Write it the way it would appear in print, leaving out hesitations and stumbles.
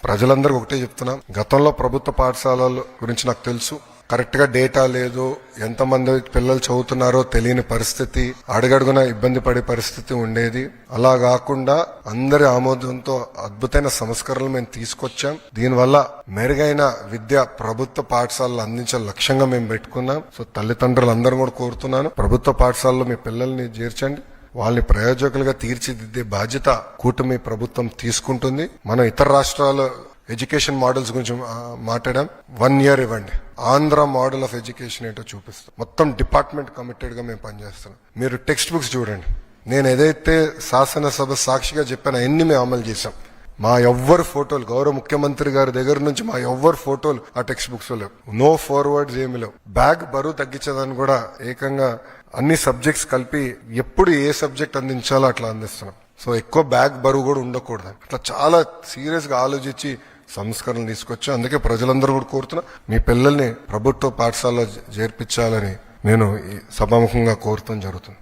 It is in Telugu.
ప్రజలందరికీ ఒకటే చెప్తున్నాం, గతంలో ప్రభుత్వ పాఠశాలల గురించి నాకు తెలుసు. కరెక్ట్ గా డేటా లేదు, ఎంతమంది పిల్లలు చదువుతున్నారో తెలియని పరిస్థితి, అడుగడుగున ఇబ్బంది పడే పరిస్థితి ఉండేది. అలా కాకుండా అందరి ఆమోదంతో అద్భుతమైన సంస్కరణలు మేము తీసుకొచ్చాం. దీనివల్ల మెరుగైన విద్య ప్రభుత్వ పాఠశాలలు అందించే లక్ష్యంగా మేము పెట్టుకున్నాం. సో తల్లిదండ్రులందరూ కూడా కోరుతున్నాను, ప్రభుత్వ పాఠశాలలో మీ పిల్లల్ని చేర్చండి. వాళ్ళని ప్రయోజకులుగా తీర్చిదిద్దే బాధ్యత కూటమి ప్రభుత్వం తీసుకుంటుంది. మనం ఇతర రాష్ట్రాల ఎడ్యుకేషన్ మోడల్స్ గురించి మాట్లాడాం. 1 year ఇవ్వండి, ఆంధ్ర మోడల్ ఆఫ్ ఎడ్యుకేషన్ ఏంటో చూపిస్తాం. మొత్తం డిపార్ట్మెంట్ కమిటెడ్ గా మేము పనిచేస్తున్నాం. మీరు టెక్స్ట్ బుక్స్ చూడండి. నేను ఏదైతే శాసనసభ సాక్షిగా చెప్పానో అన్ని మేము అమలు చేశాం. మా ఎవ్వరు ఫోటోలు, గౌరవ ముఖ్యమంత్రి గారి దగ్గర నుంచి మా ఎవ్వరు ఫోటోలు ఆ టెక్స్ట్ బుక్స్ లో లేవు. నో ఫార్వర్డ్స్ ఏమి లేవు. బ్యాగ్ బరువు తగ్గించదని కూడా ఏకంగా అన్ని సబ్జెక్ట్స్ కలిపి ఎప్పుడు ఏ సబ్జెక్ట్ అందించాలో అట్లా అందిస్తున్నాం. సో ఎక్కువ బ్యాగ్ బరువు కూడా ఉండకూడదు. అట్లా చాలా సీరియస్ గా ఆలోచించి సంస్కరణలు తీసుకొచ్చాం. అందుకే ప్రజలందరూ కూడా కోరుతున్నా, మీ పిల్లల్ని ప్రభుత్వ పాఠశాలలో చేర్పించాలని నేను సభాముఖంగా కోరుతాం జరుగుతుంది.